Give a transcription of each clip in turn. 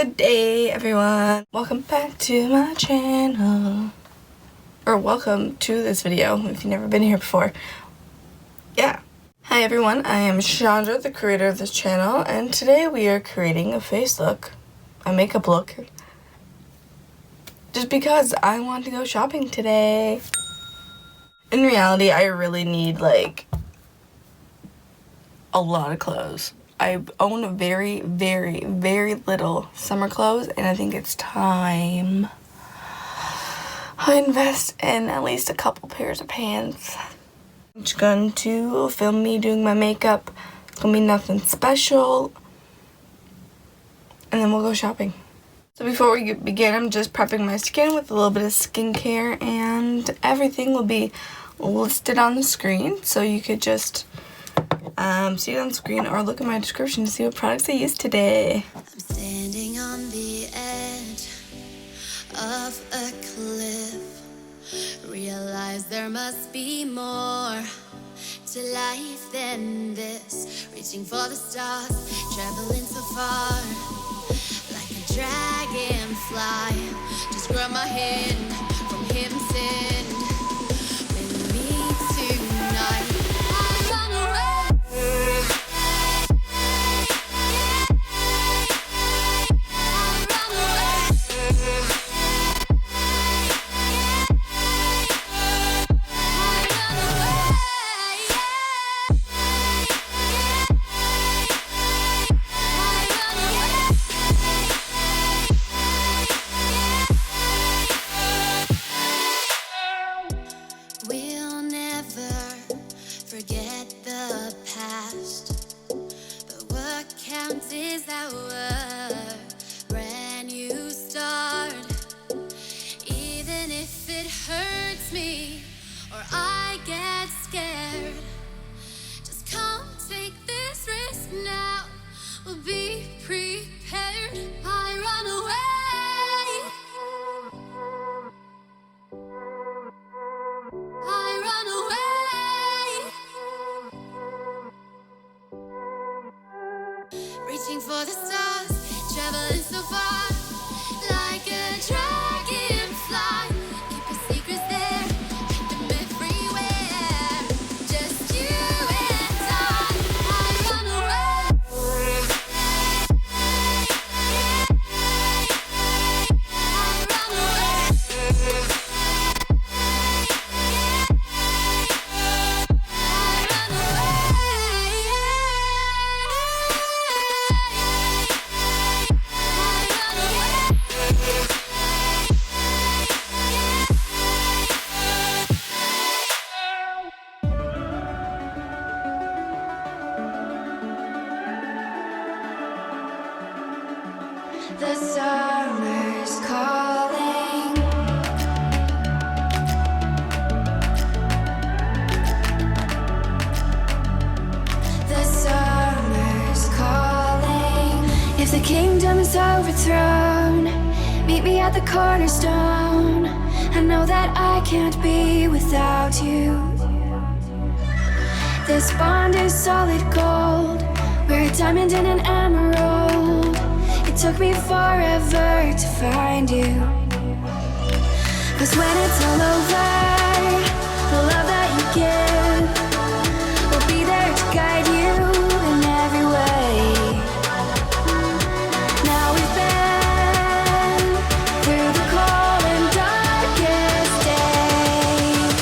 Good day, everyone. Welcome back to my channel. Or welcome to this video if you've never been here before. Yeah. Hi everyone, I am Chandra, the creator of this channel, and today we are creating a face look, a makeup look, just because I want to go shopping today. In reality, I really need like a lot of clothes. I own very, very, very little summer clothes, and I think it's time I invest in at least a couple pairs of pants. I'm just going to film me doing my makeup. It's gonna be nothing special, and then we'll go shopping. So before we begin, I'm just prepping my skin with a little bit of skincare, and everything will be listed on the screen, so you could just see it on the screen or look at my description to see what products I used today. I'm standing on the edge of a cliff. Realize there must be more to life than this. Reaching for the stars, traveling so far, like a dragonfly. Just grab my hand from him, send with me tonight. I run away. We'll never forget the past, but what counts is our brand new start. Even if it hurts me or I get scared, just come take this risk now. We'll be prepared. I run away. I run away. Reaching for the stars, traveling so far, like a dragonfly. Keep your secrets there, keep them everywhere. Just you and I run away. I run away. The summer's calling. The summer's calling. If the kingdom is overthrown, meet me at the cornerstone. I know that I can't be without you. This bond is solid gold. We're a diamond and an emerald. It took me forever to find you. 'Cause when it's all over, the love that you give will be there to guide you in every way. Now we've been through the cold and darkest days.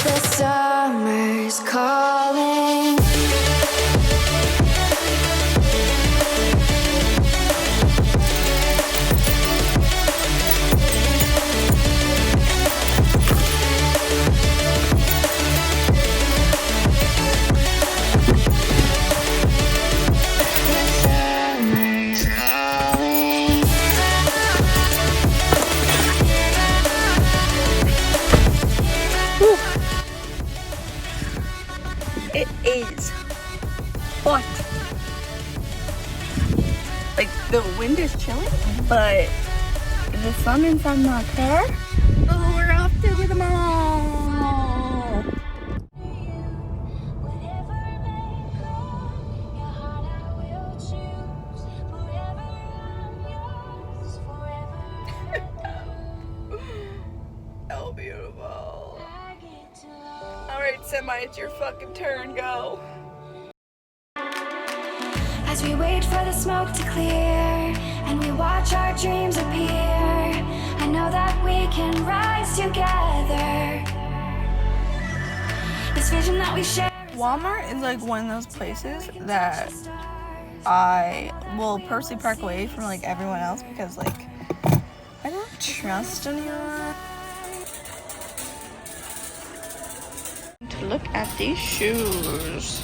The summer's calling. It is hot. Like, the wind is chilling, but the sun is on my car. Oh, we're off to the mall. Semi, it's your fucking turn, go. As we wait for the smoke to clear and we watch our dreams appear, I know that we can rise together. This vision that we share. Walmart is like one of those places that I will personally park away from like everyone else because like I don't trust anyone. To look at these shoes.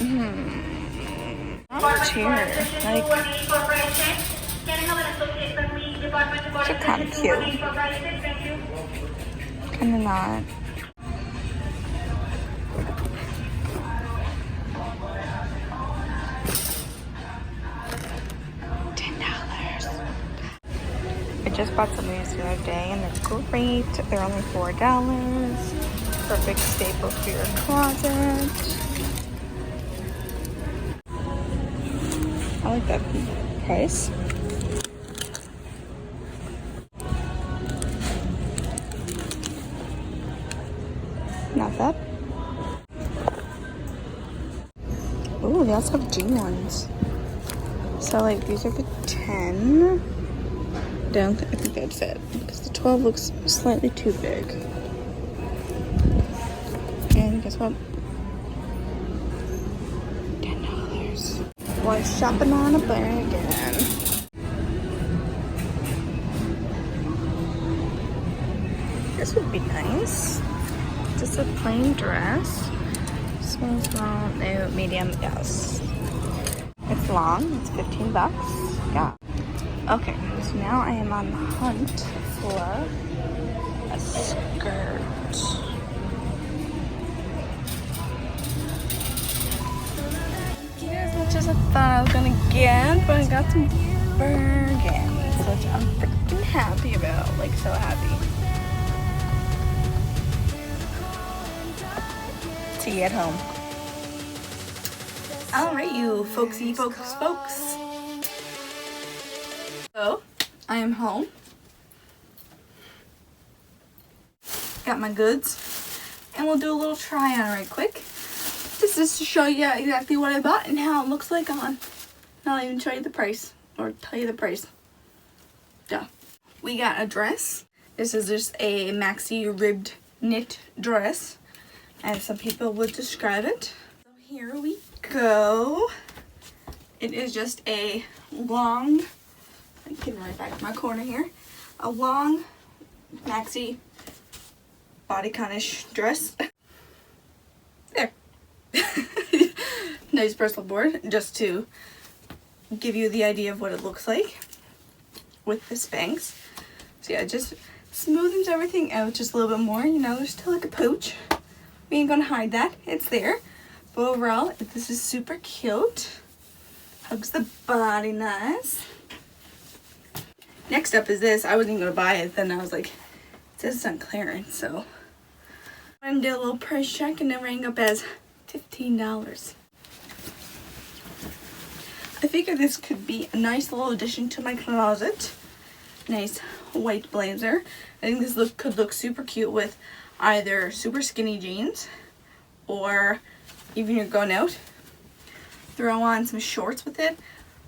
Not much here. Like, they're kind of cute. Kind of not. $10. I just bought some of these the other day and they're great. They're only $4. Perfect staple for your closet. I like that price. Not bad. Oh, they also have jean ones. So like these are the 10. I think that'd fit because the 12 looks slightly too big. And guess what? $10. Why shopping on a bargain? This would be nice. Just a plain dress. Small, small, no, medium, yes. It's long, it's $15. Yeah. Okay, so now I am on the hunt for a skirt. As much as I thought I was gonna get, but I got some bargains, which I'm freaking happy about. Like, so happy. Tea at home. Alright, you folksy folks. So, I am home. Got my goods. And we'll do a little try on right quick. This is to show you exactly what I bought and how it looks like on. Not even show you the price. Or tell you the price. Yeah. We got a dress. This is just a maxi ribbed knit dress, as some people would describe it. So here we go. It is just a long, I'm getting right back to my corner here, a long maxi bodycon-ish dress. There. Nice personal board, just to give you the idea of what it looks like with the Spanx. So yeah, it just smoothens everything out just a little bit more. You know, there's still like a pooch. We ain't gonna hide that, it's there. But overall, this is super cute. Hugs the body nice. Next up is this. I wasn't gonna buy it, then I was like, it says it's on clearance, so I did a little price check and it rang up as $15. I figured this could be a nice little addition to my closet. Nice white blazer. I think this could look super cute with either super skinny jeans or even you're going out. Throw on some shorts with it.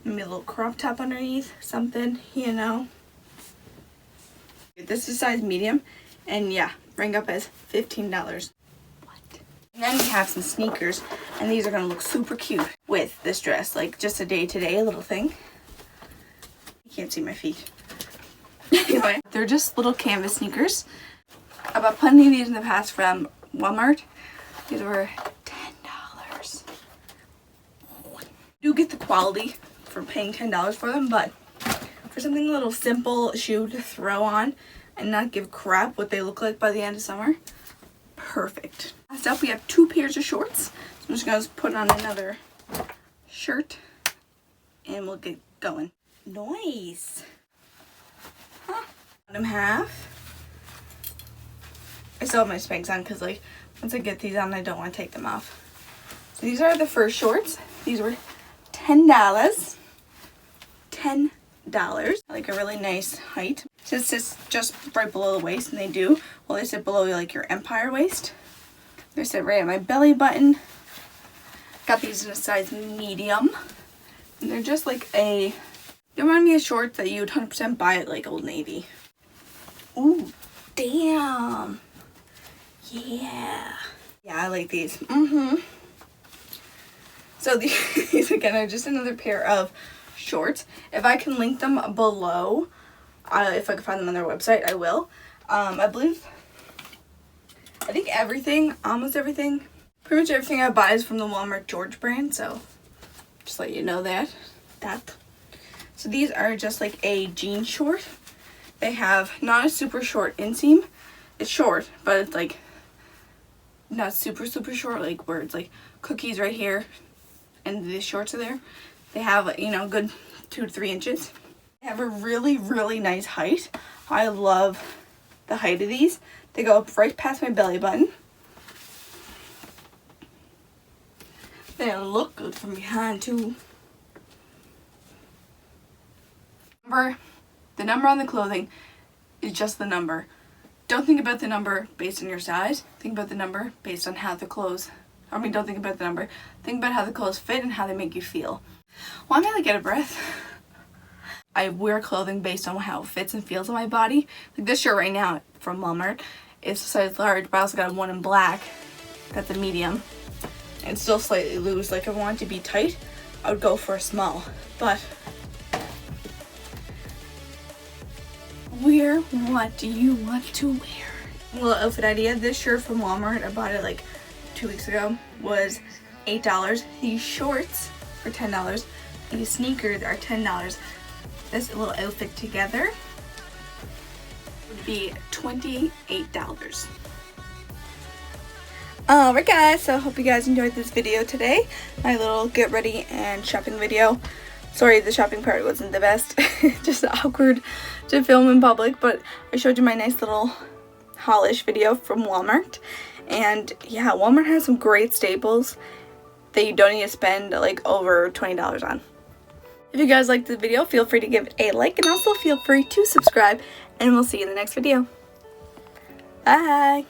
Maybe a little crop top underneath, something, you know. This is size medium and yeah, rang up as $15. And then we have some sneakers, and these are going to look super cute with this dress, like just a day-to-day little thing. You can't see my feet. Anyway, they're just little canvas sneakers. I bought plenty of these in the past from Walmart. These were $10. You get the quality for paying $10 for them, but for something a little simple shoe to throw on and not give a crap what they look like by the end of summer, perfect. Last up, we have 2 pairs of shorts. So I'm just going to put on another shirt and we'll get going. Nice. Huh. Bottom half. I still have my Spanx on because like once I get these on, I don't want to take them off. So these are the first shorts. These were $10. $10. Like a really nice height. So it sits just right below the waist, and they do. Well, they sit below like your empire waist. They sit right at my belly button. Got these in a size medium. And they're just like they remind me of shorts that you would 100% buy at like Old Navy. Ooh, damn. Yeah. Yeah, I like these. So these again are just another pair of shorts. If I can link them below, if I can find them on their website, I will. I think everything, almost everything, pretty much everything I buy is from the Walmart George brand, so just let you know that. So these are just like a jean short. They have not a super short inseam. It's short, but it's like not super short, like where it's like cookies right here and the shorts are there. They have, you know, good 2 to 3 inches. They have a really nice height. I love the height of these. They go up right past my belly button. They look good from behind too. The number on the clothing is just the number. Don't think about the number based on your size. Think about the number based on how the clothes, don't think about the number. Think about how the clothes fit and how they make you feel. Why am I like out of breath? I wear clothing based on how it fits and feels on my body. Like this shirt right now from Walmart is a size large, but I also got one in black. That's a medium. And it's still slightly loose. Like if I wanted to be tight, I would go for a small. But wear what do you want to wear? A little outfit idea. This shirt from Walmart, I bought it like 2 weeks ago, was $8. These shorts are $10. These sneakers are $10. This little outfit together would be $28. Alright guys, so I hope you guys enjoyed this video today. My little get ready and shopping video. Sorry, the shopping part wasn't the best. Just awkward to film in public, but I showed you my nice little haulish video from Walmart. And yeah, Walmart has some great staples that you don't need to spend like over $20 on. If you guys liked the video, feel free to give it a like, and also feel free to subscribe, and we'll see you in the next video. Bye!